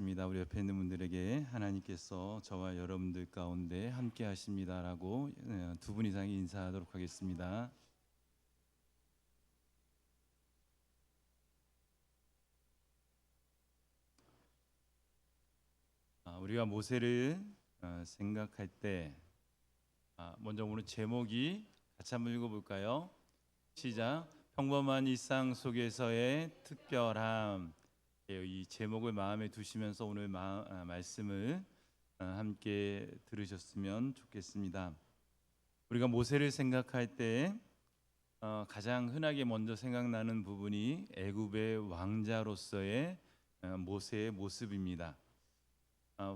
반갑습니다. 우리 옆에 있는 분들에게 하나님께서 저와 여러분들 가운데 함께 하십니다라고 두 분 이상이 인사하도록 하겠습니다. 우리가 모세를 생각할 때 먼저 오늘 제목이 같이 한번 읽어볼까요? 시작. 평범한 일상 속에서의 특별함. 이 제목을 마음에 두시면서 오늘 말씀을 함께 들으셨으면 좋겠습니다. 우리가 모세를 생각할 때 가장 흔하게 먼저 생각나는 부분이 애굽의 왕자로서의 모세의 모습입니다.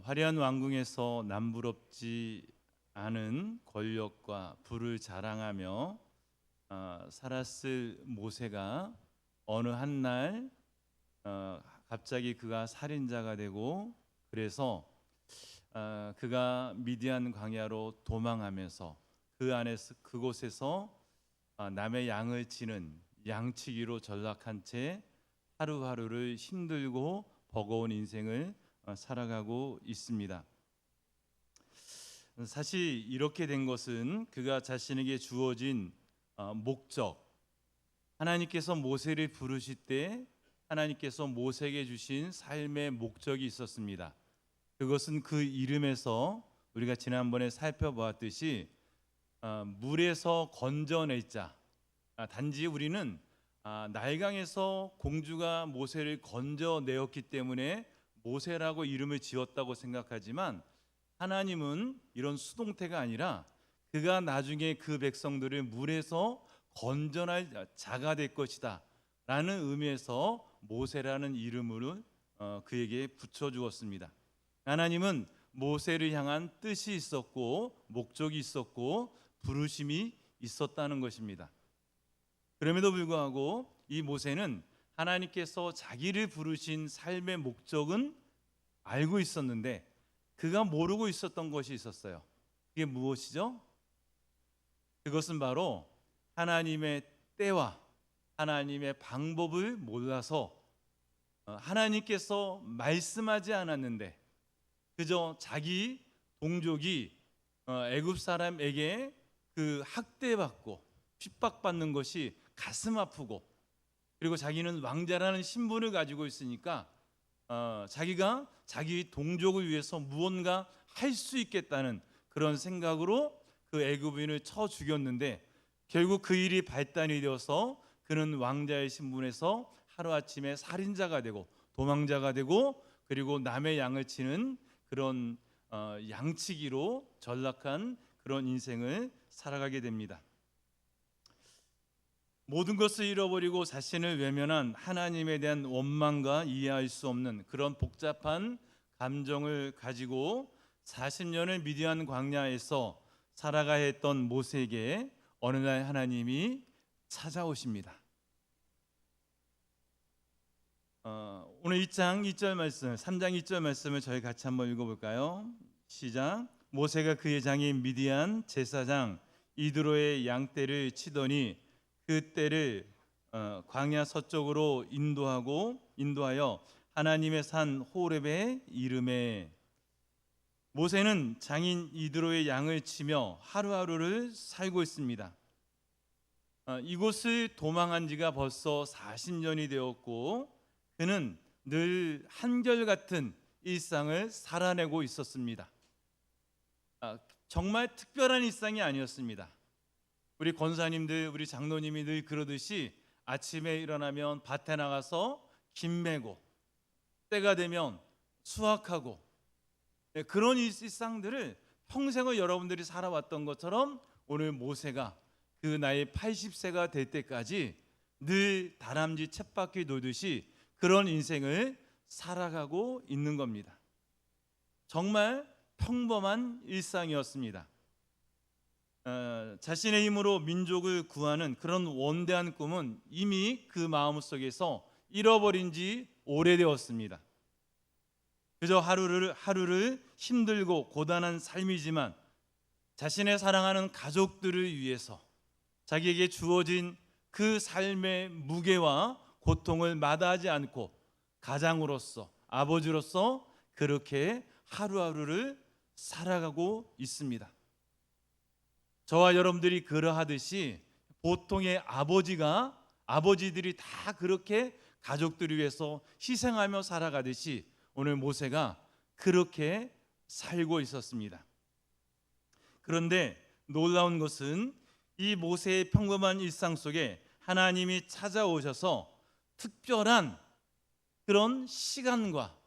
화려한 왕궁에서 남부럽지 않은 권력과 부를 자랑하며 살았을 모세가 어느 한날 갑자기 그가 살인자가 되고, 그래서 그가 미디안 광야로 도망하면서 그곳에서 남의 양을 치는 양치기로 전락한 채 하루하루를 힘들고 버거운 인생을 살아가고 있습니다. 사실 이렇게 된 것은 그가 자신에게 주어진 목적, 하나님께서 모세를 부르실 때 하나님께서 모세에게 주신 삶의 목적이 있었습니다. 그것은 그 이름에서 우리가 지난번에 살펴보았듯이 물에서 건져낼 자. 단지 우리는 나일강에서 공주가 모세를 건져내었기 때문에 모세라고 이름을 지었다고 생각하지만, 하나님은 이런 수동태가 아니라 그가 나중에 그 백성들을 물에서 건져낼 자가 될 것이다 라는 의미에서 모세라는 이름을 그에게 붙여주었습니다. 하나님은 모세를 향한 뜻이 있었고 목적이 있었고 부르심이 있었다는 것입니다. 그럼에도 불구하고 이 모세는 하나님께서 자기를 부르신 삶의 목적은 알고 있었는데 그가 모르고 있었던 것이 있었어요. 그게 무엇이죠? 그것은 바로 하나님의 때와 하나님의 방법을 몰라서 하나님께서 말씀하지 않았는데 그저 자기 동족이 애굽 사람에게 그 학대받고 핍박받는 것이 가슴 아프고, 그리고 자기는 왕자라는 신분을 가지고 있으니까 자기가 자기 동족을 위해서 무언가 할 수 있겠다는 그런 생각으로 그 애굽인을 쳐 죽였는데, 결국 그 일이 발단이 되어서 그는 왕자의 신분에서 하루아침에 살인자가 되고 도망자가 되고, 그리고 남의 양을 치는 그런 양치기로 전락한 그런 인생을 살아가게 됩니다. 모든 것을 잃어버리고 자신을 외면한 하나님에 대한 원망과 이해할 수 없는 그런 복잡한 감정을 가지고 40년을 미디안 광야에서 살아가야 했던 모세에게 어느 날 하나님이 찾아오십니다. 오늘 2장 2절 말씀, 3장 2절 말씀을 저희 같이 한번 읽어볼까요? 시작. 모세가 그의 장인 미디안 제사장 이드로의 양떼를 치더니 그 떼를 광야 서쪽으로 인도하여 하나님의 산 호렙에 이르매. 모세는 장인 이드로의 양을 치며 하루하루를 살고 있습니다. 이곳을 도망한 지가 벌써 40년이 되었고 그는 늘 한결같은 일상을 살아내고 있었습니다. 정말 특별한 일상이 아니었습니다. 우리 권사님들, 우리 장로님이 늘 그러듯이 아침에 일어나면 밭에 나가서 김 메고 때가 되면 수확하고, 그런 일상들을 평생을 여러분들이 살아왔던 것처럼 오늘 모세가 그 나이 80세가 될 때까지 늘 다람쥐 쳇바퀴 돌듯이 그런 인생을 살아가고 있는 겁니다. 정말 평범한 일상이었습니다. 자신의 힘으로 민족을 구하는 그런 원대한 꿈은 이미 그 마음속에서 잃어버린 지 오래되었습니다. 그저 하루를 힘들고 고단한 삶이지만 자신의 사랑하는 가족들을 위해서 자기에게 주어진 그 삶의 무게와 고통을 마다하지 않고 가장으로서, 아버지로서 그렇게 하루하루를 살아가고 있습니다. 저와 여러분들이 그러하듯이 보통의 아버지들이 다 그렇게 가족들을 위해서 희생하며 살아가듯이 오늘 모세가 그렇게 살고 있었습니다. 그런데 놀라운 것은 이 모세의 평범한 일상 속에 하나님이 찾아오셔서 특별한 그런 시간과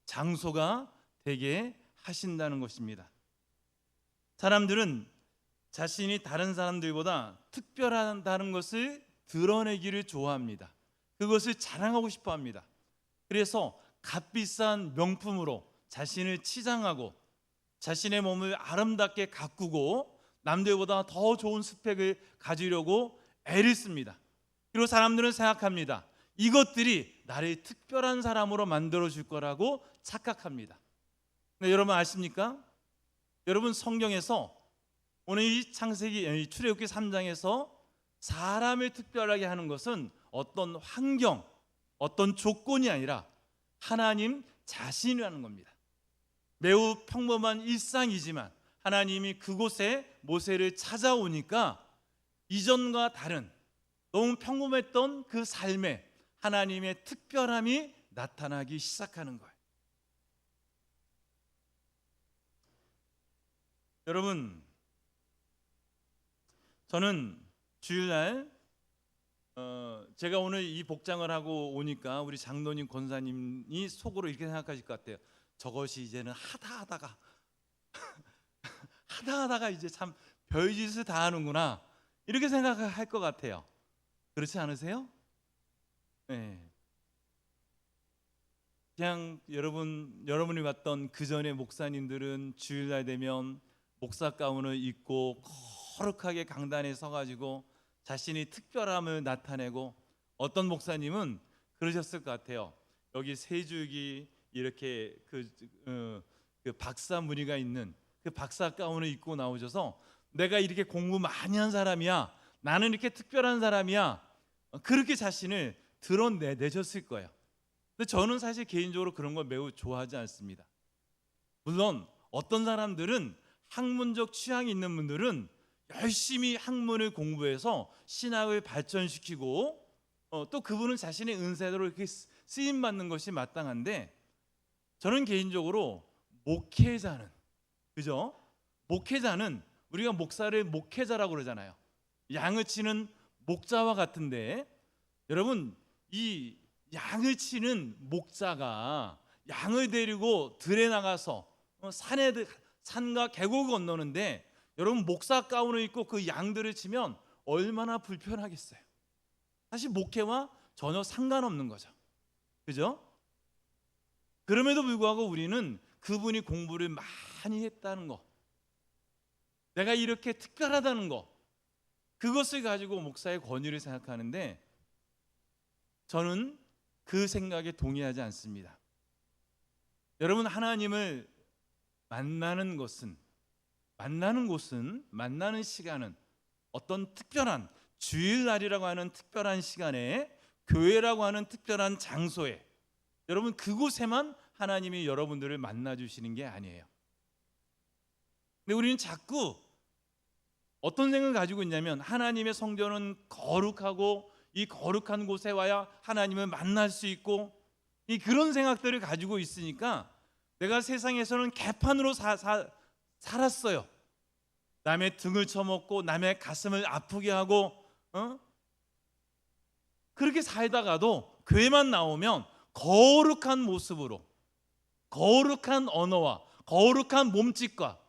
장소가 되게 하신다는 것입니다. 사람들은 자신이 다른 사람들보다 특별하다는 것을 드러내기를 좋아합니다. 그것을 자랑하고 싶어 합니다. 그래서 값비싼 명품으로 자신을 치장하고 자신의 몸을 아름답게 가꾸고 남들보다 더 좋은 스펙을 가지려고 애를 씁니다. 그리고 사람들은 생각합니다. 이것들이 나를 특별한 사람으로 만들어 줄 거라고 착각합니다. 근데 여러분 아십니까? 여러분 성경에서 오늘 이 출애굽기 3장에서 사람을 특별하게 하는 것은 어떤 환경, 어떤 조건이 아니라 하나님 자신이라는 겁니다. 매우 평범한 일상이지만 하나님이 그곳에 모세를 찾아오니까 이전과 다른 너무 평범했던 그 삶에 하나님의 특별함이 나타나기 시작하는 거예요. 여러분, 저는 주일날 제가 오늘 이 복장을 하고 오니까 우리 장로님 권사님이 속으로 이렇게 생각하실 것 같아요. 저것이 이제는 하다하다가 이제 참 별짓을 다 하는구나 이렇게 생각할 것 같아요. 그렇지 않으세요? 네. 그냥 여러분이 봤던 그 전에 목사님들은 주일날 되면 목사 가운을 입고 거룩하게 강단에 서가지고 자신이 특별함을 나타내고, 어떤 목사님은 그러셨을 것 같아요. 여기 세 줄기 이렇게 그 박사 무늬가 있는 그 박사 가운을 입고 나오셔서 내가 이렇게 공부 많이 한 사람이야, 나는 이렇게 특별한 사람이야, 그렇게 자신을 드러내셨을 거예요. 근데 저는 사실 개인적으로 그런 걸 매우 좋아하지 않습니다. 물론 어떤 사람들은 학문적 취향이 있는 분들은 열심히 학문을 공부해서 신학을 발전시키고 또 그분은 자신의 은사대로 이렇게 쓰임 받는 것이 마땅한데, 저는 개인적으로 목회자는, 그죠? 목회자는 우리가 목사를 목회자라고 그러잖아요. 양을 치는 목자와 같은데, 여러분 이 양을 치는 목자가 양을 데리고 들에 나가서 산과 계곡을 건너는데, 여러분 목사 가운을 입고 그 양들을 치면 얼마나 불편하겠어요. 사실 목회와 전혀 상관없는 거죠. 그죠? 그럼에도 불구하고 우리는 그분이 공부를 많이 했다는 거, 내가 이렇게 특별하다는 거, 그것을 가지고 목사의 권위를 생각하는데, 저는 그 생각에 동의하지 않습니다. 여러분, 하나님을 만나는 곳은, 만나는 시간은 어떤 특별한 주일날이라고 하는 특별한 시간에, 교회라고 하는 특별한 장소에, 여러분 그곳에만 하나님이 여러분들을 만나 주시는 게 아니에요. 근데 우리는 자꾸 어떤 생각을 가지고 있냐면, 하나님의 성전은 거룩하고 이 거룩한 곳에 와야 하나님을 만날 수 있고, 이 그런 생각들을 가지고 있으니까 내가 세상에서는 개판으로 살았어요. 남의 등을 쳐먹고 남의 가슴을 아프게 하고 그렇게 살다가도 교회만 나오면 거룩한 모습으로, 거룩한 언어와 거룩한 몸짓과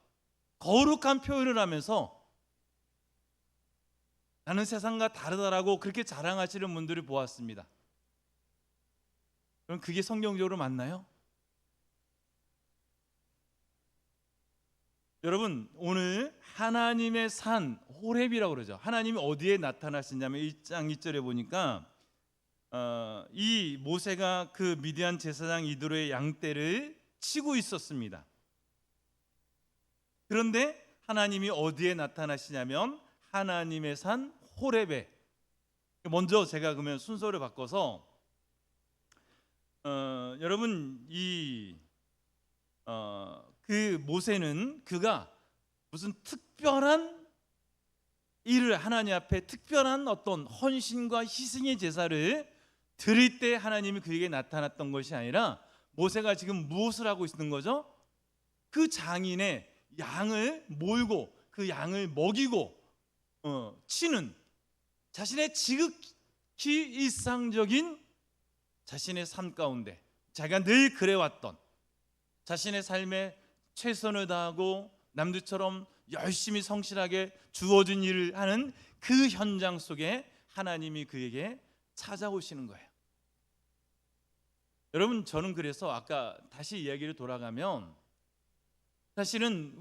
거룩한 표현을 하면서 나는 세상과 다르다라고 그렇게 자랑하시는 분들을 보았습니다. 그럼 그게 성경적으로 맞나요? 여러분, 오늘 하나님의 산 호렙이라고 그러죠. 하나님이 어디에 나타나시냐면 1장 2절에 보니까 이 모세가 그 미디안 제사장 이드로의 양떼를 치고 있었습니다. 그런데 하나님이 어디에 나타나시냐면 하나님의 산 호렙에. 먼저 제가 그러면 순서를 바꿔서 여러분 이 그 모세는 그가 무슨 특별한 일을 하나님 앞에 특별한 어떤 헌신과 희생의 제사를 드릴 때 하나님이 그에게 나타났던 것이 아니라 모세가 지금 무엇을 하고 있는 거죠? 그 장인의 양을 몰고 그 양을 먹이고 치는 자신의 지극히 일상적인 자신의 삶 가운데 자기가 늘 그래왔던 자신의 삶에 최선을 다하고 남들처럼 열심히 성실하게 주어진 일을 하는 그 현장 속에 하나님이 그에게 찾아오시는 거예요. 여러분, 저는 그래서 아까 다시 이야기를 돌아가면 사실은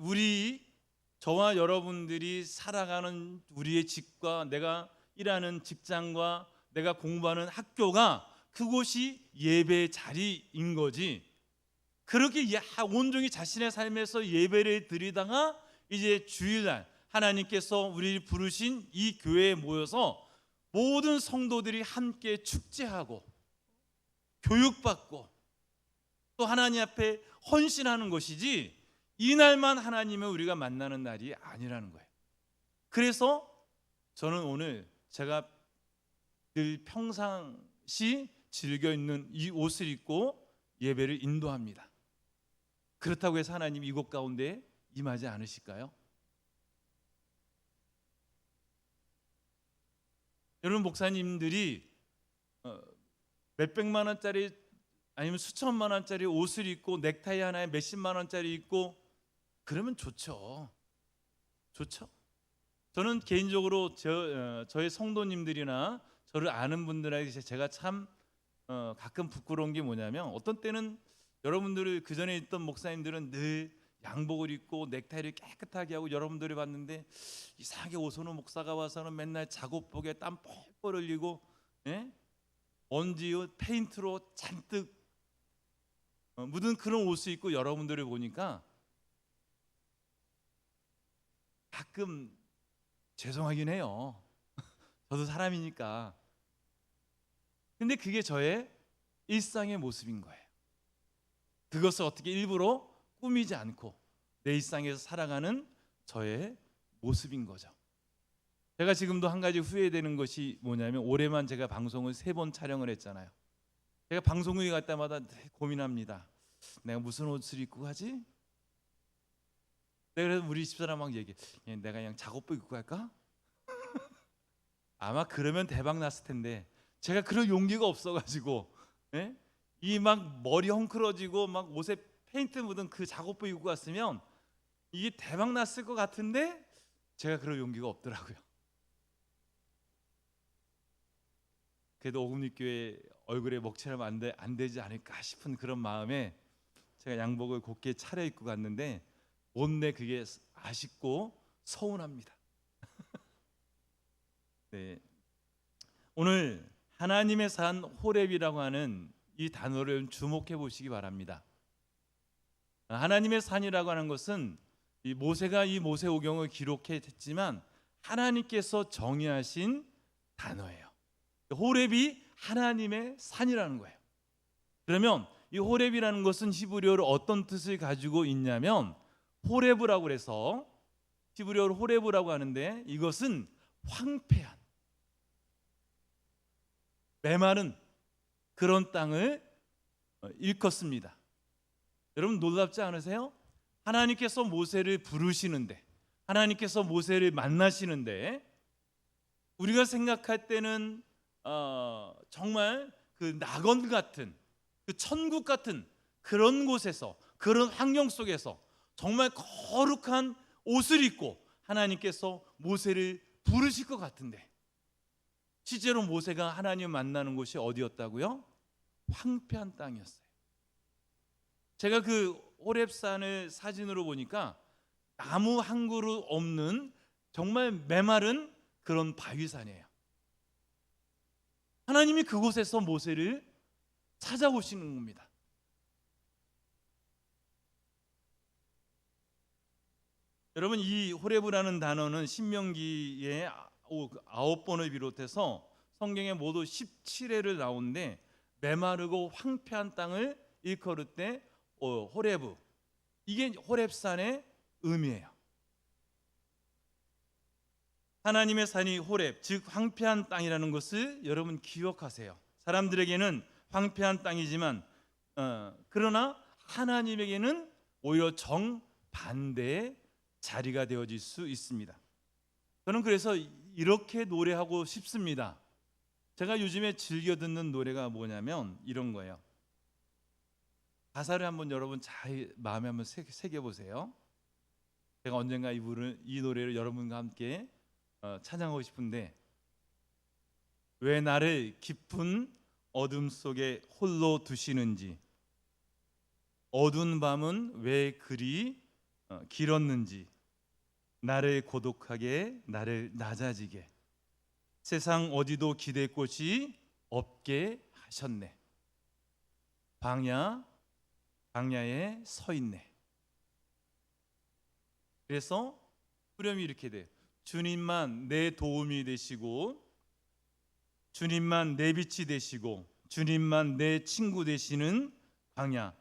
저와 여러분들이 살아가는 우리의 집과 내가 일하는 직장과 내가 공부하는 학교가 그곳이 예배의 자리인 거지, 그렇게 온종일 자신의 삶에서 예배를 드리다가 이제 주일날 하나님께서 우리를 부르신 이 교회에 모여서 모든 성도들이 함께 축제하고 교육받고 또 하나님 앞에 헌신하는 것이지, 이날만 하나님을 우리가 만나는 날이 아니라는 거예요. 그래서 저는 오늘 제가 늘 평상시 즐겨 입는 이 옷을 입고 예배를 인도합니다. 그렇다고 해서 하나님이 이곳 가운데 임하지 않으실까요? 여러분, 목사님들이 몇백만 원짜리 아니면 수천만 원짜리 옷을 입고 넥타이 하나에 몇십만 원짜리 입고 그러면 좋죠. 저는 개인적으로 저의 성도님들이나 저를 아는 분들에게 제가 참 가끔 부끄러운 게 뭐냐면, 어떤 때는 여러분들을 그전에 있던 목사님들은 늘 양복을 입고 넥타이를 깨끗하게 하고 여러분들이 봤는데, 이상하게 오선호 목사가 와서는 맨날 작업복에 땀 뻘뻘 흘리고 먼지 페인트로 잔뜩 묻은 그런 옷을 입고 여러분들을 보니까 가끔 죄송하긴 해요. 저도 사람이니까. 근데 그게 저의 일상의 모습인 거예요. 그것을 어떻게 일부러 꾸미지 않고 내 일상에서 살아가는 저의 모습인 거죠. 제가 지금도 한 가지 후회되는 것이 뭐냐면, 올해만 제가 방송을 3번 촬영을 했잖아요. 제가 방송국에 갈 때마다 고민합니다. 내가 무슨 옷을 입고 가지? 그래서 우리 집사람하고 얘기해. 내가 그냥 작업복 입고 갈까? 아마 그러면 대박 났을 텐데 제가 그럴 용기가 없어가지고 이 막 머리 헝클어지고 막 옷에 페인트 묻은 그 작업복 입고 갔으면 이게 대박 났을 것 같은데 제가 그럴 용기가 없더라고요. 그래도 오금리교회 얼굴에 먹칠하면 안 되지 않을까 싶은 그런 마음에 제가 양복을 곱게 차려입고 갔는데, 못내 그게 아쉽고 서운합니다. 네. 오늘 하나님의 산 호렙이라고 하는 이 단어를 주목해 보시기 바랍니다. 하나님의 산이라고 하는 것은 모세가 이 모세오경을 기록했지만 하나님께서 정의하신 단어예요. 호렙이 하나님의 산이라는 거예요. 그러면 이 호렙이라는 것은 히브리어로 어떤 뜻을 가지고 있냐면, 호레브라고 그래서 히브리어로 호레브라고 하는데, 이것은 황폐한 메마른 그런 땅을 일컫습니다. 여러분, 놀랍지 않으세요? 하나님께서 모세를 부르시는데, 하나님께서 모세를 만나시는데, 우리가 생각할 때는 정말 그 낙원 같은, 그 천국 같은 그런 곳에서, 그런 환경 속에서 정말 거룩한 옷을 입고 하나님께서 모세를 부르실 것 같은데, 실제로 모세가 하나님을 만나는 곳이 어디였다고요? 황폐한 땅이었어요. 제가 그 호렙산을 사진으로 보니까 나무 한 그루 없는 정말 메마른 그런 바위산이에요. 하나님이 그곳에서 모세를 찾아오시는 겁니다. 여러분, 이 호렙이라는 단어는 신명기에 9번을 비롯해서 성경에 모두 17회를 나오는데, 메마르고 황폐한 땅을 일컬을 때 호렙, 이게 호렙산의 의미예요. 하나님의 산이 호렙, 즉 황폐한 땅이라는 것을 여러분 기억하세요. 사람들에게는 황폐한 땅이지만 그러나 하나님에게는 오히려 정반대의 자리가 되어질 수 있습니다. 저는 그래서 이렇게 노래하고 싶습니다. 제가 요즘에 즐겨 듣는 노래가 뭐냐면 이런 거예요. 가사를 한번 여러분 잘 마음에 한번 새겨보세요. 제가 언젠가 이 노래를 여러분과 함께 찬양하고 싶은데, 왜 나를 깊은 어둠 속에 홀로 두시는지, 어두운 밤은 왜 그리 길었는지, 나를 고독하게 나를 낮아지게 세상 어디도 기댈 곳이 없게 하셨네. 광야에 서 있네. 그래서 후렴이 이렇게 돼요. 주님만 내 도움이 되시고, 주님만 내 빛이 되시고, 주님만 내 친구 되시는 광야,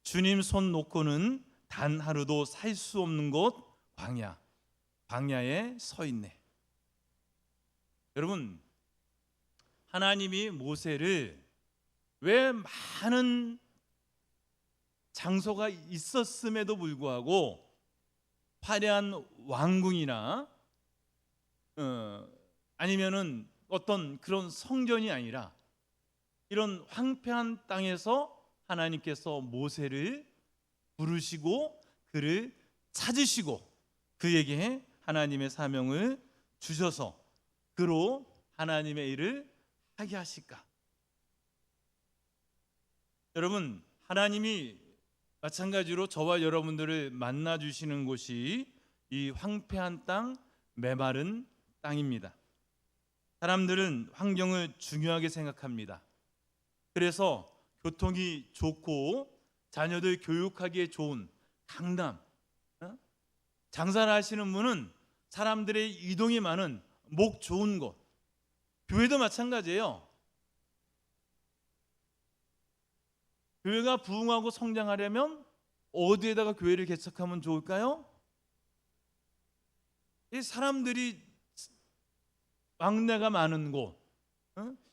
주님 손 놓고는 단 하루도 살 수 없는 곳 광야에 서 있네. 여러분, 하나님이 모세를 왜 많은 장소가 있었음에도 불구하고 화려한 왕궁이나 아니면은 어떤 그런 성전이 아니라 이런 황폐한 땅에서 하나님께서 모세를 부르시고 그를 찾으시고 그에게 하나님의 사명을 주셔서 그로 하나님의 일을 하게 하실까? 여러분, 하나님이 마찬가지로 저와 여러분들을 만나 주시는 곳이 이 황폐한 땅, 메마른 땅입니다. 사람들은 환경을 중요하게 생각합니다. 그래서 교통이 좋고 자녀들 교육하기에 좋은 강남, 장사를 하시는 분은 사람들의 이동이 많은 목 좋은 곳, 교회도 마찬가지예요. 교회가 부흥하고 성장하려면 어디에다가 교회를 개척하면 좋을까요? 이 사람들이 왕래가 많은 곳,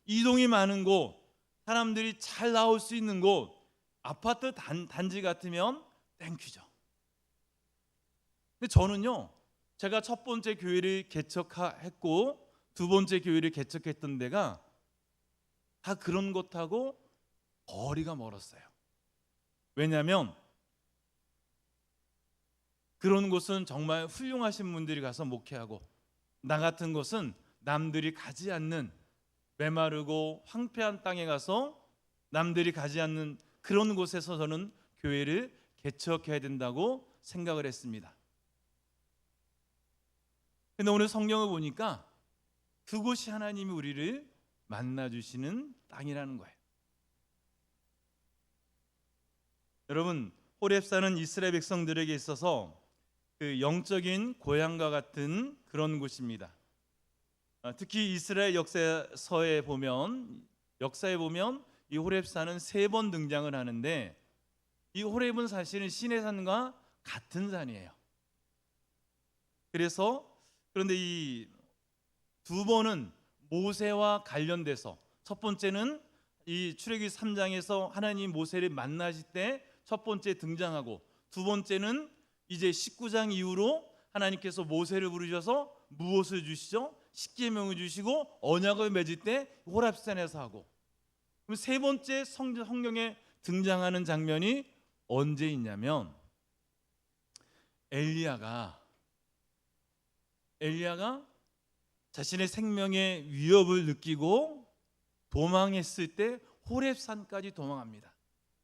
이동이 많은 곳, 사람들이 잘 나올 수 있는 곳, 아파트 단지 같으면 땡큐죠. 근데 저는요, 제가 첫 번째 교회를 개척했고 두 번째 교회를 개척했던 데가 다 그런 곳하고 거리가 멀었어요. 왜냐하면 그런 곳은 정말 훌륭하신 분들이 가서 목회하고, 나 같은 곳은 남들이 가지 않는 메마르고 황폐한 땅에 가서 남들이 가지 않는 그런 곳에서 저는 교회를 개척해야 된다고 생각을 했습니다. 근데 오늘 성경을 보니까 그곳이 하나님이 우리를 만나주시는 땅이라는 거예요. 여러분, 호렙산은 이스라엘 백성들에게 있어서 그 영적인 고향과 같은 그런 곳입니다. 특히 이스라엘 역사에 보면 이 호렙산은 3번 등장을 하는데, 이 호렙은 사실은 시내산과 같은 산이에요. 그런데 이 두 번은 모세와 관련돼서, 첫 번째는 이 출애굽기 3장에서 하나님 모세를 만나실 때 첫 번째 등장하고, 두 번째는 이제 19장 이후로 하나님께서 모세를 부르셔서 무엇을 주시죠? 십계명을 주시고 언약을 맺을 때 호렙산에서 하고, 그럼 세 번째 성경에 등장하는 장면이 언제 있냐면, 엘리야가 자신의 생명의 위협을 느끼고 도망했을 때 호렙산까지 도망합니다.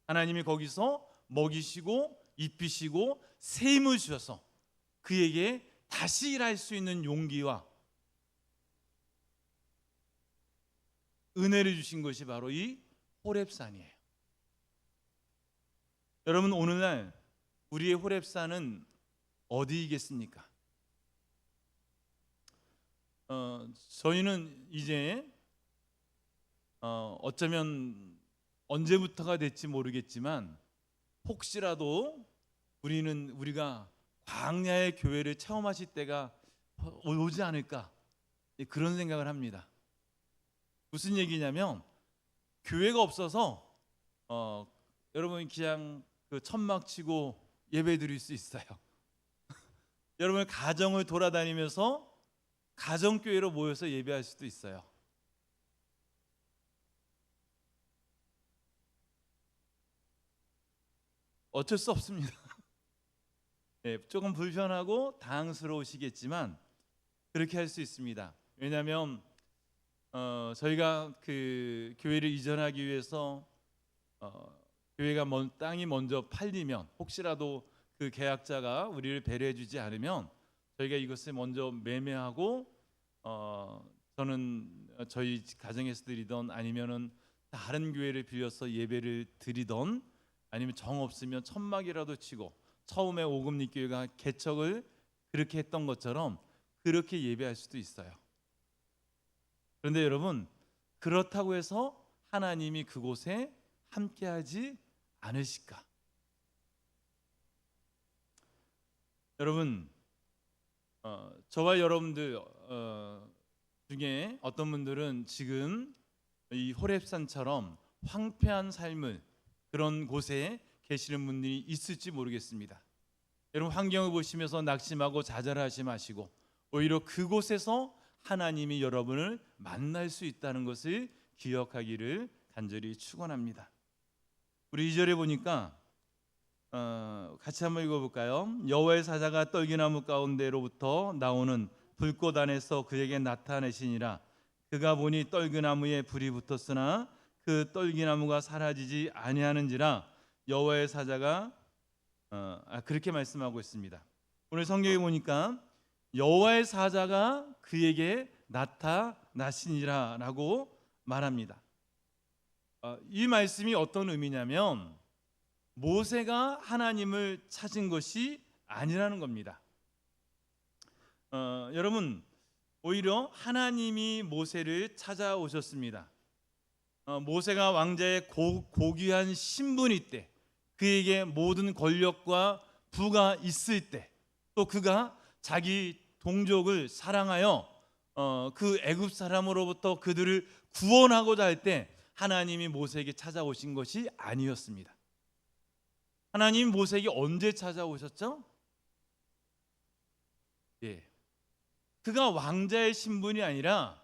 하나님이 거기서 먹이시고 입히시고 새 힘을 주셔서 그에게 다시 일할 수 있는 용기와 은혜를 주신 것이 바로 이 호렙산이에요. 여러분, 오늘날 우리의 호렙산은 어디이겠습니까? 저희는 이제 어쩌면 언제부터가 될지 모르겠지만 혹시라도 우리가 광야의 교회를 체험하실 때가 오지 않을까, 그런 생각을 합니다. 무슨 얘기냐면 교회가 없어서 여러분이 그냥 그 천막 치고 예배 드릴 수 있어요. 여러분 가정을 돌아다니면서 가정교회로 모여서 예배할 수도 있어요. 어쩔 수 없습니다. 네, 조금 불편하고 당황스러우시겠지만 그렇게 할 수 있습니다. 왜냐하면 저희가 그 교회를 이전하기 위해서 교회가 땅이 먼저 팔리면, 혹시라도 그 계약자가 우리를 배려해주지 않으면 저희가 이것을 먼저 매매하고 저는 저희 가정에서 드리던, 아니면은 다른 교회를 빌려서 예배를 드리던, 아니면 정 없으면 천막이라도 치고 처음에 오금리 교회가 개척을 그렇게 했던 것처럼 그렇게 예배할 수도 있어요. 그런데 여러분, 그렇다고 해서 하나님이 그곳에 함께하지 않으실까? 여러분, 저와 여러분들 중에 어떤 분들은 지금 이 호렙산처럼 황폐한 삶을, 그런 곳에 계시는 분들이 있을지 모르겠습니다. 여러분, 환경을 보시면서 낙심하고 좌절하지 마시고 오히려 그곳에서 하나님이 여러분을 만날 수 있다는 것을 기억하기를 간절히 축원합니다. 우리 2절에 보니까 같이 한번 읽어볼까요? 여호와의 사자가 떨기나무 가운데로부터 나오는 불꽃 안에서 그에게 나타내시니라. 그가 보니 떨기나무에 불이 붙었으나 그 떨기나무가 사라지지 아니하는지라. 여호와의 사자가 그렇게 말씀하고 있습니다. 오늘 성경에 보니까 여호와의 사자가 그에게 나타나시니라라고 말합니다. 이 말씀이 어떤 의미냐면 모세가 하나님을 찾은 것이 아니라는 겁니다. 여러분, 오히려 하나님이 모세를 찾아오셨습니다. 모세가 왕자의 고귀한 신분일 때, 그에게 모든 권력과 부가 있을 때, 또 그가 자기 동족을 사랑하여 그 애굽 사람으로부터 그들을 구원하고자 할 때 하나님이 모세에게 찾아오신 것이 아니었습니다. 하나님 모세에게 언제 찾아오셨죠? 예, 그가 왕자의 신분이 아니라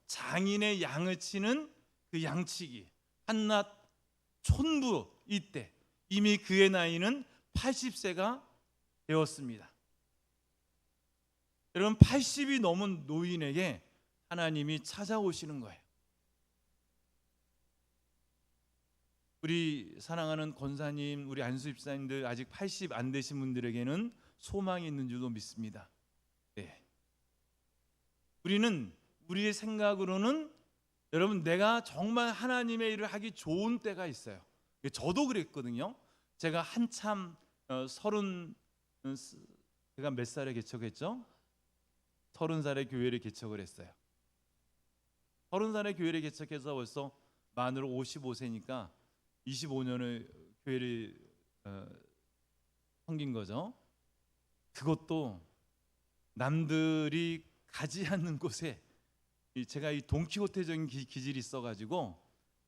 장인의 양을 치는 그 양치기 한낱 촌부 이때, 이미 그의 나이는 80세가 되었습니다. 여러분, 80이 넘은 노인에게 하나님이 찾아오시는 거예요. 우리 사랑하는 권사님, 우리 안수 집사님들, 아직 80 안 되신 분들에게는 소망이 있는 줄로 믿습니다. 네. 우리는 우리의 생각으로는, 여러분, 내가 정말 하나님의 일을 하기 좋은 때가 있어요. 저도 그랬거든요. 제가 한참 제가 몇 살에 개척했죠? 30살에 교회를 개척을 했어요. 30살에 교회를 개척해서 벌써 만으로 55세니까 25년을 교회를 섬긴 거죠. 그것도 남들이 가지 않는 곳에, 제가 이 돈키호테적인 기질이 있어가지고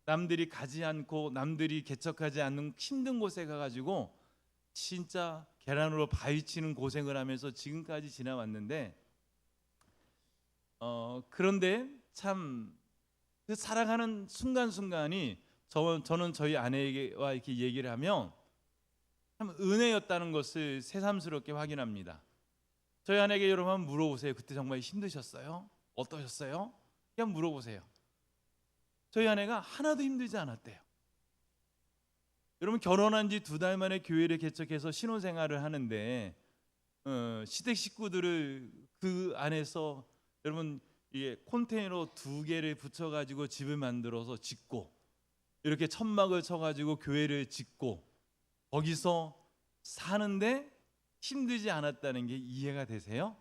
남들이 가지 않고 남들이 개척하지 않는 힘든 곳에 가가지고 진짜 계란으로 바위치는 고생을 하면서 지금까지 지나왔는데, 그런데 참 그 살아가는 순간순간이 저는 저희 아내와 이렇게 얘기를 하면 참 은혜였다는 것을 새삼스럽게 확인합니다. 저희 아내에게 여러분 한번 물어보세요. 그때 정말 힘드셨어요? 어떠셨어요? 그냥 물어보세요. 저희 아내가 하나도 힘들지 않았대요. 여러분, 결혼한 지 2달 만에 교회를 개척해서 신혼생활을 하는데 시댁 식구들을 그 안에서, 여러분, 이게 컨테이너 2개를 붙여가지고 집을 만들어서 짓고, 이렇게 천막을 쳐가지고 교회를 짓고 거기서 사는데 힘들지 않았다는 게 이해가 되세요?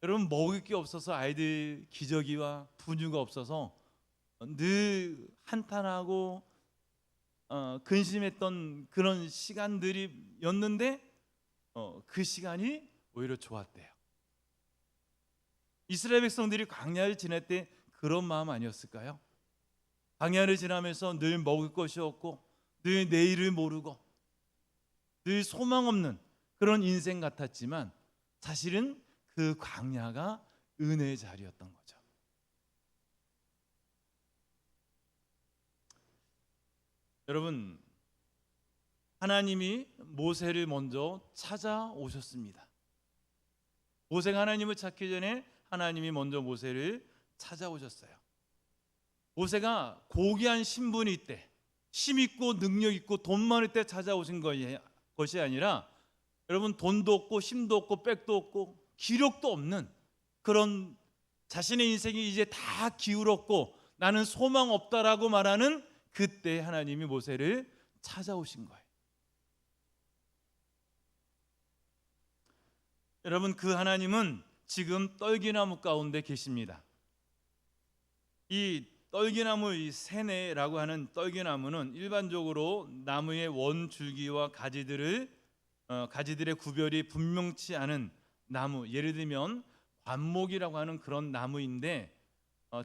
여러분, 먹을 게 없어서 아이들 기저귀와 분유가 없어서 늘 한탄하고 근심했던 그런 시간들이었는데 그 시간이 오히려 좋았대요. 이스라엘 백성들이 광야를 지날 때 그런 마음 아니었을까요? 광야를 지나면서 늘 먹을 것이 없고 늘 내일을 모르고 늘 소망 없는 그런 인생 같았지만 사실은 그 광야가 은혜의 자리였던 거죠. 여러분, 하나님이 모세를 먼저 찾아오셨습니다. 모세가 하나님을 찾기 전에 하나님이 먼저 모세를 찾아오셨어요. 모세가 고귀한 신분이 있대, 힘 있고 능력 있고 돈 많을 때 찾아오신 것이 아니라 여러분, 돈도 없고 힘도 없고 백도 없고 기력도 없는 그런 자신의 인생이 이제 다 기울었고 나는 소망 없다라고 말하는 그때 하나님이 모세를 찾아오신 거예요. 여러분, 그 하나님은 지금 떨기나무 가운데 계십니다. 이 떨기나무, 이 세네라고 하는 떨기나무는 일반적으로 나무의 원줄기와 가지들의 구별이 분명치 않은 나무, 예를 들면 관목이라고 하는 그런 나무인데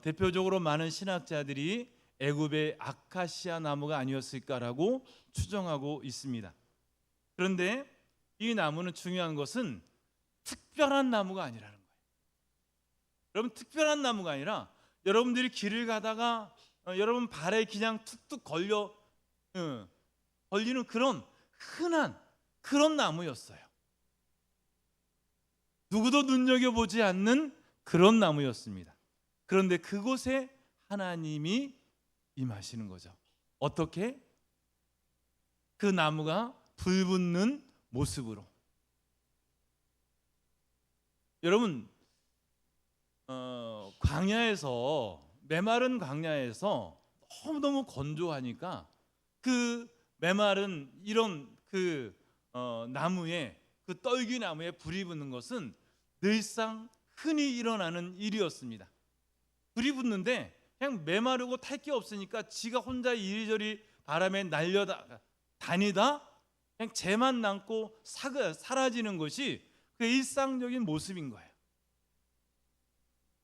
대표적으로 많은 신학자들이 애굽의 아카시아 나무가 아니었을까라고 추정하고 있습니다. 그런데 이 나무는 중요한 것은 특별한 나무가 아니라는 거예요. 여러분, 특별한 나무가 아니라 여러분들이 길을 가다가 여러분 발에 그냥 툭툭 걸리는 그런 흔한 그런 나무였어요. 누구도 눈여겨보지 않는 그런 나무였습니다. 그런데 그곳에 하나님이 임하시는 거죠. 어떻게? 그 나무가 불붙는 모습으로. 여러분, 광야에서, 메마른 광야에서 너무너무 건조하니까 그 메마른 이런 나무에, 그 떨기나무에 불이 붙는 것은 늘상 흔히 일어나는 일이었습니다. 불이 붙는데 그냥 메마르고 탈 게 없으니까 지가 혼자 이리저리 바람에 다니다 그냥 재만 남고 사라지는 것이 그 일상적인 모습인 거예요.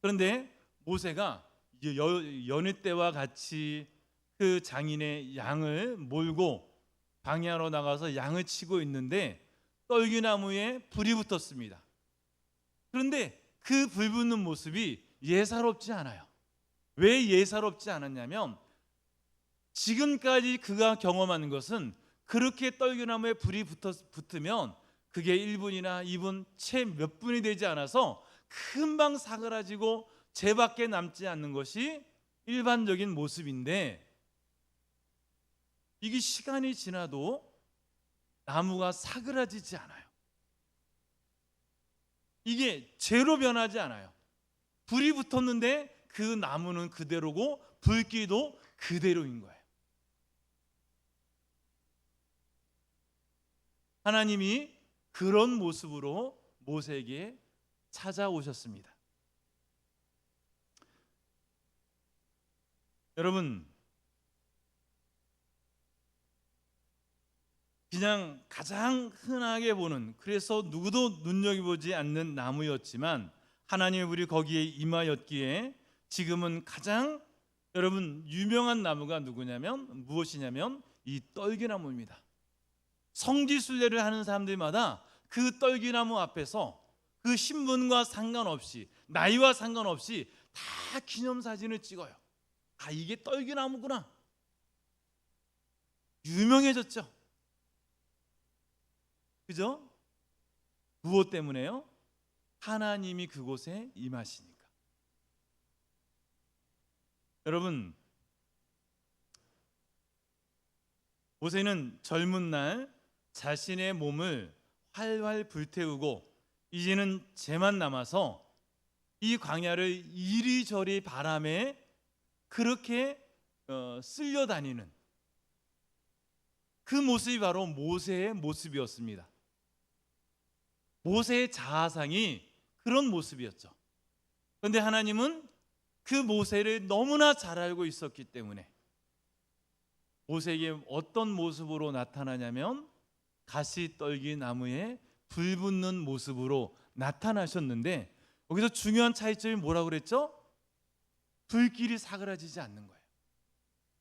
그런데 모세가 여느 때와 같이 그 장인의 양을 몰고 광야로 나가서 양을 치고 있는데 떨기나무에 불이 붙었습니다. 그런데 그 불 붙는 모습이 예사롭지 않아요. 왜 예사롭지 않았냐면 지금까지 그가 경험하는 것은 그렇게 떨기나무에 불이 붙으면 그게 1분이나 2분, 채 몇 분이 되지 않아서 금방 사그라지고 재밖에 남지 않는 것이 일반적인 모습인데 이게 시간이 지나도 나무가 사그라지지 않아요. 이게 재로 변하지 않아요. 불이 붙었는데 그 나무는 그대로고 불기도 그대로인 거예요. 하나님이 그런 모습으로 모세에게 찾아오셨습니다. 여러분, 그냥 가장 흔하게 보는, 그래서 누구도 눈여겨보지 않는 나무였지만 하나님의 불이 거기에 임하였기에 지금은 가장 여러분 유명한 나무가 무엇이냐면 이 떨기나무입니다. 성지순례를 하는 사람들마다 그 떨기나무 앞에서 그 신분과 상관없이, 나이와 상관없이 다 기념사진을 찍어요. 아, 이게 떨기나무구나. 유명해졌죠. 그죠? 무엇 때문에요? 하나님이 그곳에 임하시니까. 여러분, 모세는 젊은 날 자신의 몸을 활활 불태우고 이제는 재만 남아서 이 광야를 이리저리 바람에 그렇게 쓸려다니는 그 모습이 바로 모세의 모습이었습니다. 모세의 자아상이 그런 모습이었죠. 그런데 하나님은 그 모세를 너무나 잘 알고 있었기 때문에 모세에게 어떤 모습으로 나타나냐면 가시떨기 나무에 불 붙는 모습으로 나타나셨는데, 여기서 중요한 차이점이 뭐라고 그랬죠? 불길이 사그라지지 않는 거예요.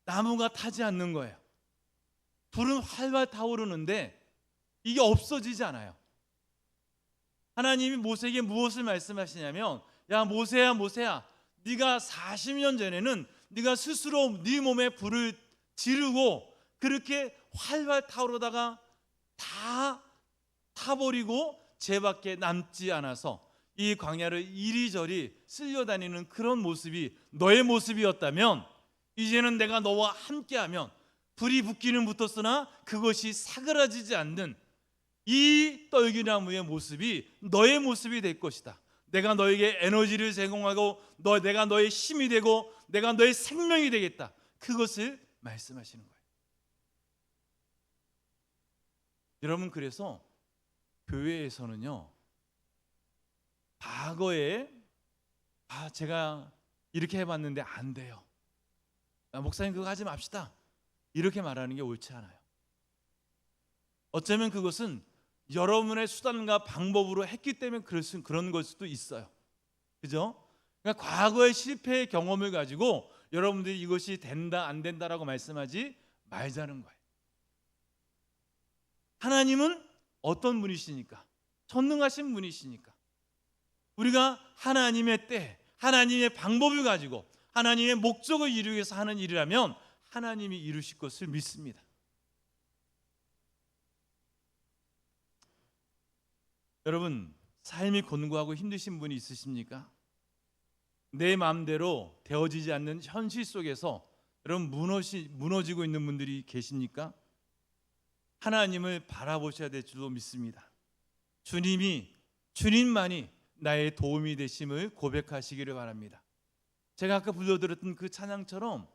나무가 타지 않는 거예요. 불은 활활 타오르는데 이게 없어지지 않아요. 하나님이 모세에게 무엇을 말씀하시냐면, 야 모세야 모세야, 네가 40년 전에는 네가 스스로 네 몸에 불을 지르고 그렇게 활활 타오르다가 다 타버리고 죄밖에 남지 않아서 이 광야를 이리저리 쓸려다니는 그런 모습이 너의 모습이었다면, 이제는 내가 너와 함께하면 불이 붙기는 붙었으나 그것이 사그라지지 않는 이 떨기나무의 모습이 너의 모습이 될 것이다. 내가 너에게 에너지를 제공하고 내가 너의 힘이 되고 내가 너의 생명이 되겠다. 그것을 말씀하시는 거예요. 여러분, 그래서 교회에서는요, 과거에 제가 이렇게 해봤는데 안 돼요, 목사님 그거 하지 맙시다, 이렇게 말하는 게 옳지 않아요. 어쩌면 그것은 여러분의 수단과 방법으로 했기 때문에 그런 걸 수도 있어요. 그죠? 그러니까 과거의 실패의 경험을 가지고 여러분들이 이것이 된다 안 된다라고 말씀하지 말자는 거예요. 하나님은 어떤 분이시니까? 전능하신 분이시니까 우리가 하나님의 때, 하나님의 방법을 가지고 하나님의 목적을 이루기 위해서 하는 일이라면 하나님이 이루실 것을 믿습니다. 여러분, 삶이 곤고하고 힘드신 분이 있으십니까? 내 마음대로 되어지지 않는 현실 속에서 여러분 무너지고 있는 분들이 계십니까? 하나님을 바라보셔야 될 줄로 믿습니다. 주님만이 나의 도움이 되심을 고백하시기를 바랍니다. 제가 아까 불러드렸던 그 찬양처럼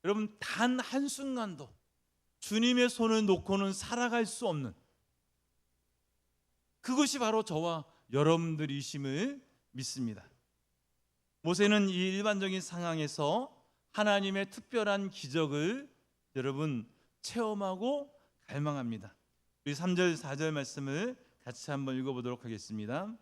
여러분 단 한순간도 주님의 손을 놓고는 살아갈 수 없는, 그것이 바로 저와 여러분들이심을 믿습니다. 모세는 이 일반적인 상황에서 하나님의 특별한 기적을 여러분 체험하고 갈망합니다. 우리 3절 4절 말씀을 같이 한번 읽어보도록 하겠습니다.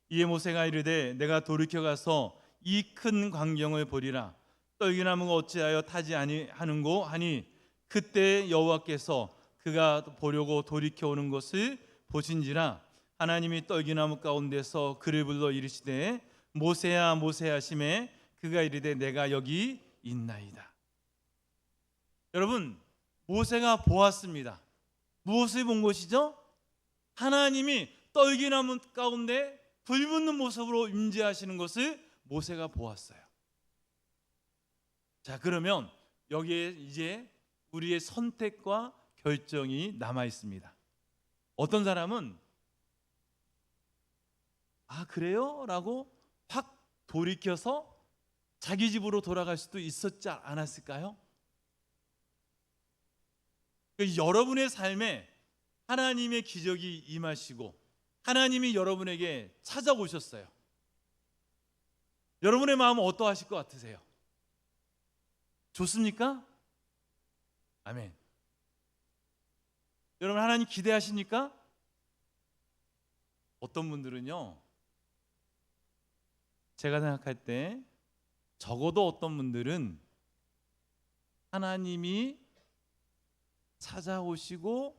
이에 모세가 이르되 내가 돌이켜 가서 이 큰 광경을 보리라. 떨기나무가 어찌하여 타지 아니하는고 하니 그때 여호와께서 그가 보려고 돌이켜 오는 것을 보신지라. 하나님이 떨기나무 가운데서 그를 불러 이르시되 모세야 모세야 하시매 그가 이르되 내가 여기 있나이다. 여러분, 모세가 보았습니다. 무엇을 본 것이죠? 하나님이 떨기나무 가운데 불 붙는 모습으로 임재하시는 것을 모세가 보았어요. 자, 그러면 여기에 이제 우리의 선택과 결정이 남아 있습니다. 어떤 사람은 그래요? 라고 확 돌이켜서 자기 집으로 돌아갈 수도 있었지 않았을까요? 여러분의 삶에 하나님의 기적이 임하시고 하나님이 여러분에게 찾아오셨어요. 여러분의 마음은 어떠하실 것 같으세요? 좋습니까? 아멘. 여러분, 하나님 기대하십니까? 어떤 분들은요, 제가 생각할 때 적어도 어떤 분들은 하나님이 찾아오시고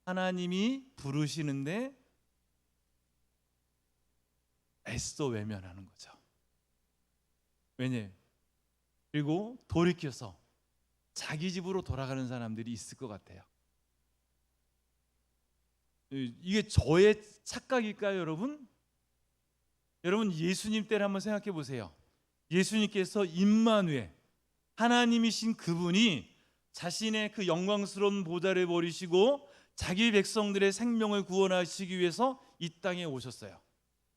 하나님이 부르시는데 애써 외면하는 거죠. 왜냐? 그리고 돌이켜서 자기 집으로 돌아가는 사람들이 있을 것 같아요. 이게 저의 착각일까요, 여러분? 여러분, 예수님 때를 한번 생각해 보세요. 예수님께서 임마누엘, 하나님이신 그분이 자신의 그 영광스러운 보좌를 버리시고 자기 백성들의 생명을 구원하시기 위해서 이 땅에 오셨어요.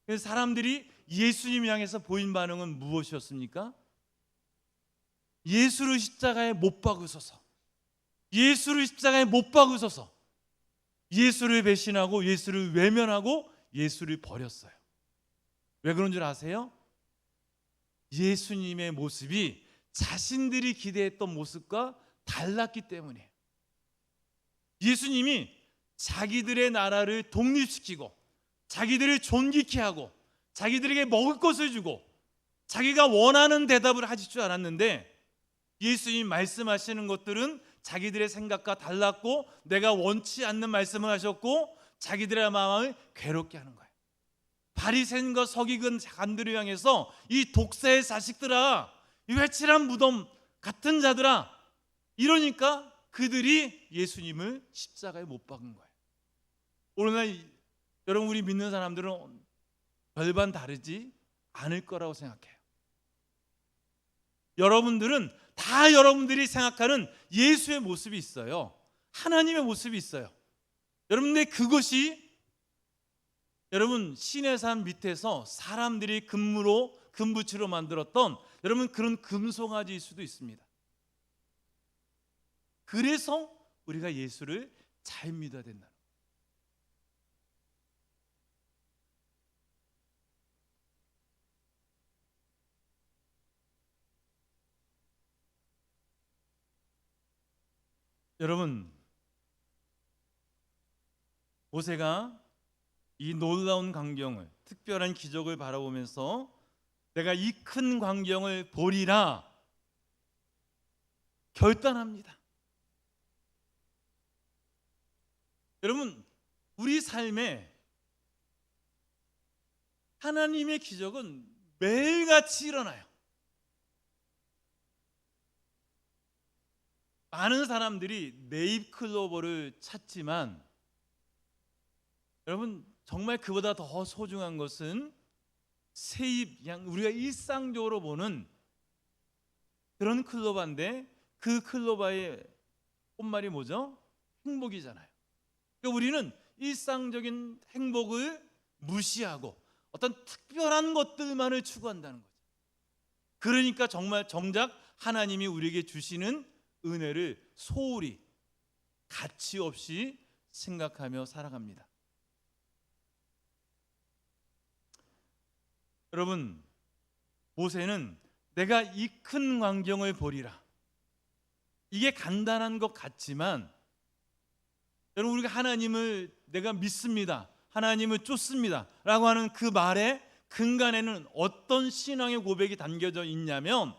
그래서 사람들이 예수님 향해서 보인 반응은 무엇이었습니까? 예수를 십자가에 못 박으소서, 예수를 십자가에 못 박으소서. 예수를 배신하고 예수를 외면하고 예수를 버렸어요. 왜 그런 줄 아세요? 예수님의 모습이 자신들이 기대했던 모습과 달랐기 때문이에요. 예수님이 자기들의 나라를 독립시키고 자기들을 존귀케 하고 자기들에게 먹을 것을 주고 자기가 원하는 대답을 하실 줄 알았는데, 예수님 말씀하시는 것들은 자기들의 생각과 달랐고 내가 원치 않는 말씀을 하셨고 자기들의 마음을 괴롭게 하는 거예요. 바리새인과 서기관 간들을 향해서 이 독사의 자식들아, 이 회칠한 무덤 같은 자들아, 이러니까 그들이 예수님을 십자가에 못 박은 거예요. 오늘날 여러분, 우리 믿는 사람들은 별반 다르지 않을 거라고 생각해요. 여러분들은 다 여러분들이 생각하는 예수의 모습이 있어요. 하나님의 모습이 있어요. 여러분들 그것이 여러분 신의 산 밑에서 사람들이 금붙이로 만들었던 여러분 그런 금송아지일 수도 있습니다. 그래서 우리가 예수를 잘 믿어야 된다. 여러분, 모세가 이 놀라운 광경을, 특별한 기적을 바라보면서 내가 이 큰 광경을 보리라 결단합니다. 여러분, 우리 삶에 하나님의 기적은 매일같이 일어나요. 많은 사람들이 네잎클로버를 찾지만 여러분, 정말 그보다 더 소중한 것은 새잎, 그냥 우리가 일상적으로 보는 그런 클로바인데, 그 클로바의 꽃말이 뭐죠? 행복이잖아요. 그러니까 우리는 일상적인 행복을 무시하고 어떤 특별한 것들만을 추구한다는 거죠. 그러니까 정말 정작 하나님이 우리에게 주시는 은혜를 소홀히 가치 없이 생각하며 살아갑니다. 여러분, 모세는 내가 이 큰 광경을 보리라, 이게 간단한 것 같지만 여러분, 우리가 하나님을 내가 믿습니다, 하나님을 쫓습니다 라고 하는 그 말의 근간에는 어떤 신앙의 고백이 담겨져 있냐면,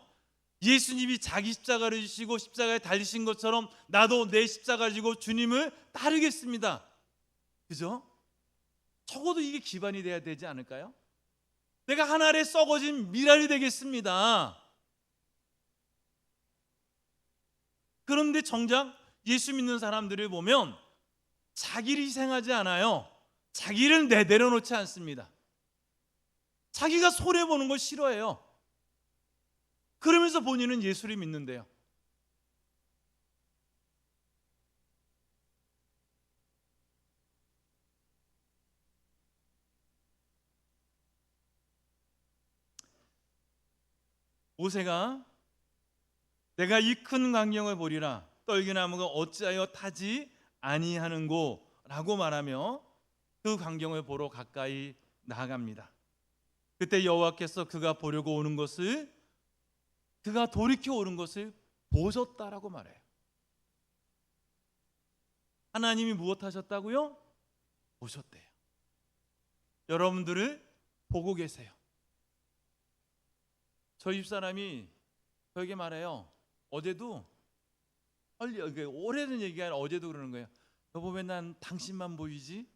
예수님이 자기 십자가를 지시고 십자가에 달리신 것처럼 나도 내 십자가를 지고 주님을 따르겠습니다. 그죠? 적어도 이게 기반이 돼야 되지 않을까요? 내가 하늘에 썩어진 미랄이 되겠습니다. 그런데 정작 예수 믿는 사람들을 보면 자기를 희생하지 않아요. 자기를 내려놓지 않습니다. 자기가 손해보는 걸 싫어해요. 그러면서 본인은 예수를 믿는데요. 모세가 내가 이 큰 광경을 보리라, 떨기나무가 어찌하여 타지 아니하는고 라고 말하며 그 광경을 보러 가까이 나아갑니다. 그때 여호와께서 그가 보려고 오는 것을, 그가 돌이켜 오는 것을 보셨다라고 말해요. 하나님이 무엇 하셨다고요? 보셨대요. 여러분들을 보고 계세요. 저희 집사람이 저에게 말해요. 어제도, 오래된 얘기가 아니라 어제도 그러는 거예요. 여보, 왜 난 당신만 보이지?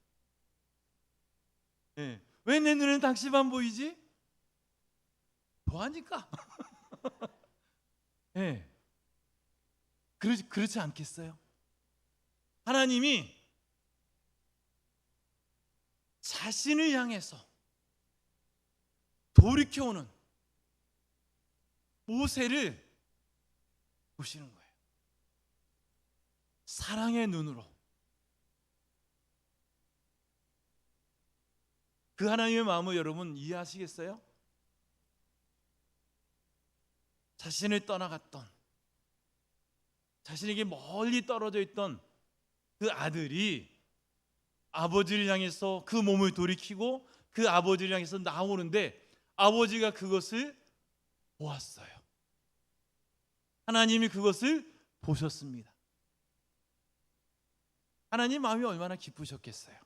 네. 왜 내 눈에는 당신만 보이지? 뭐하니까? 네. 그렇지 않겠어요? 하나님이 자신을 향해서 돌이켜오는 모세를 보시는 거예요. 사랑의 눈으로. 그 하나님의 마음을 여러분 이해하시겠어요? 자신을 떠나갔던, 자신에게 멀리 떨어져 있던 그 아들이 아버지를 향해서 그 몸을 돌이키고 그 아버지를 향해서 나오는데, 아버지가 그것을 보았어요. 하나님이 그것을 보셨습니다. 하나님 마음이 얼마나 기쁘셨겠어요.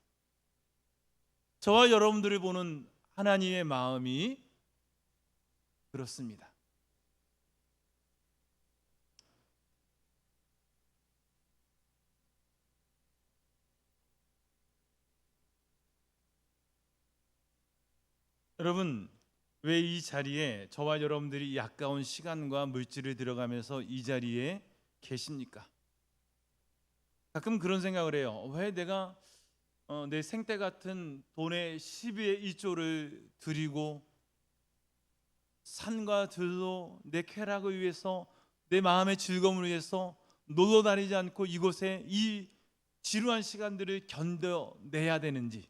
저와 여러분들을 보는 하나님의 마음이 그렇습니다. 여러분, 왜 이 자리에 저와 여러분들이 이 아까운 시간과 물질을 들어가면서 이 자리에 계십니까? 가끔 그런 생각을 해요. 왜 내가 내 생때 같은 돈의 10의 1조를 드리고 산과 들로 내 쾌락을 위해서, 내 마음의 즐거움을 위해서 놀러 다니지 않고 이곳에 이 지루한 시간들을 견뎌내야 되는지.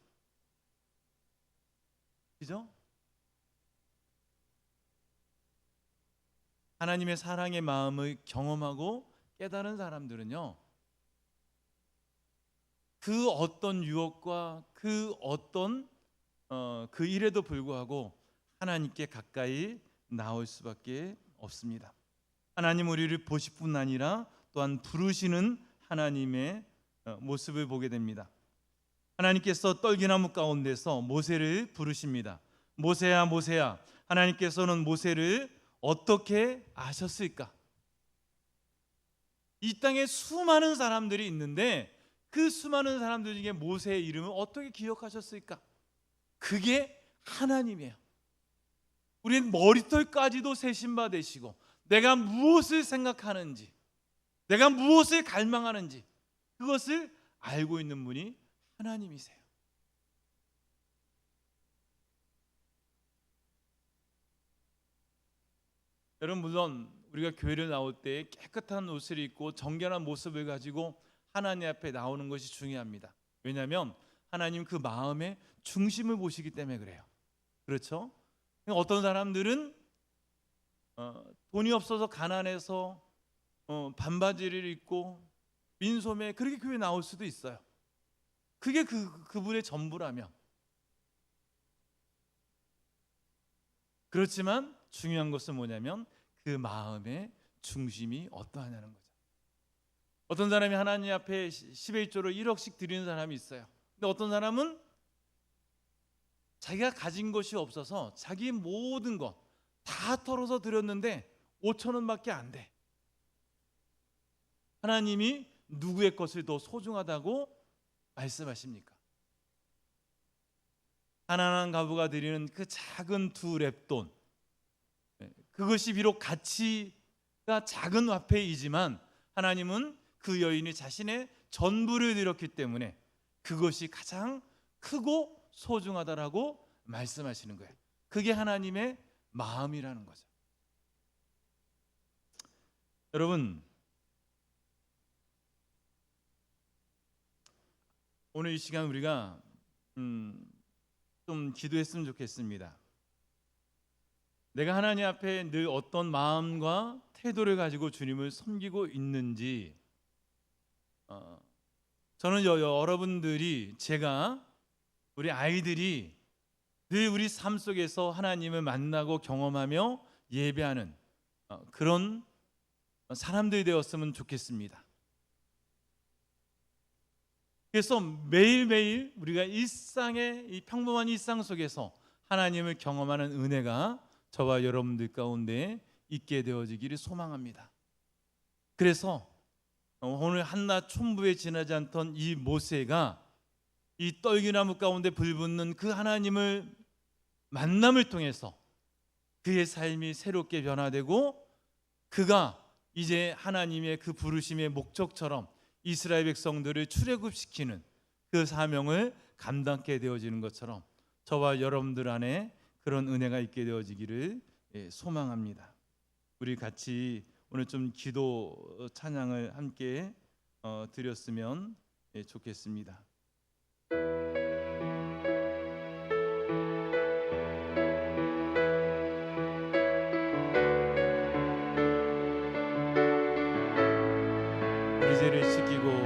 그죠? 하나님의 사랑의 마음을 경험하고 깨달은 사람들은요, 그 어떤 유혹과 그 어떤 그 일에도 불구하고 하나님께 가까이 나올 수밖에 없습니다. 하나님 우리를 보실 뿐 아니라 또한 부르시는 하나님의 모습을 보게 됩니다. 하나님께서 떨기나무 가운데서 모세를 부르십니다. 모세야, 모세야. 하나님께서는 모세를 어떻게 아셨을까? 이 땅에 수많은 사람들이 있는데 그 수많은 사람들 중에 모세의 이름을 어떻게 기억하셨을까? 그게 하나님이에요. 우리는 머리털까지도 세신바 되시고, 내가 무엇을 생각하는지, 내가 무엇을 갈망하는지 그것을 알고 있는 분이 하나님이세요. 여러분, 물론 우리가 교회를 나올 때 깨끗한 옷을 입고 정결한 모습을 가지고 하나님 앞에 나오는 것이 중요합니다. 왜냐하면 하나님 그 마음의 중심을 보시기 때문에 그래요. 그렇죠? 어떤 사람들은 돈이 없어서 가난해서 반바지를 입고 민소매 그렇게 교회 나올 수도 있어요. 그게 그분의 전부라면. 그렇지만 중요한 것은 뭐냐면 그 마음의 중심이 어떠하냐는 거죠. 어떤 사람이 하나님 앞에 10의 1조를 1억씩 드리는 사람이 있어요. 근데 어떤 사람은 자기가 가진 것이 없어서 자기 모든 것 다 털어서 드렸는데 5천 원밖에 안 돼. 하나님이 누구의 것을 더 소중하다고 말씀하십니까? 가난한 가부가 드리는 그 작은 2렙돈, 그것이 비록 가치가 작은 화폐이지만 하나님은 그 여인이 자신의 전부를 드렸기 때문에 그것이 가장 크고 소중하다라고 말씀하시는 거예요. 그게 하나님의 마음이라는 거죠. 여러분, 오늘 이 시간 우리가 좀 기도했으면 좋겠습니다. 내가 하나님 앞에 늘 어떤 마음과 태도를 가지고 주님을 섬기고 있는지, 저는 여러분들이, 제가, 우리 아이들이 늘 우리 삶 속에서 하나님을 만나고 경험하며 예배하는 그런 사람들이 되었으면 좋겠습니다. 그래서 매일매일 우리가 일상의 이 평범한 일상 속에서 하나님을 경험하는 은혜가 저와 여러분들 가운데 있게 되어지기를 소망합니다. 그래서 오늘 한낮 촌부에 지나지 않던 이 모세가 이 떨기나무 가운데 불붙는 그 하나님을 만남을 통해서 그의 삶이 새롭게 변화되고, 그가 이제 하나님의 그 부르심의 목적처럼 이스라엘 백성들을 출애굽시키는 그 사명을 감당하게 되어지는 것처럼 저와 여러분들 안에 그런 은혜가 있게 되어지기를 소망합니다. 우리 같이 오늘 좀 기도 찬양을 함께 드렸으면 좋겠습니다. 우리 죄를 지키고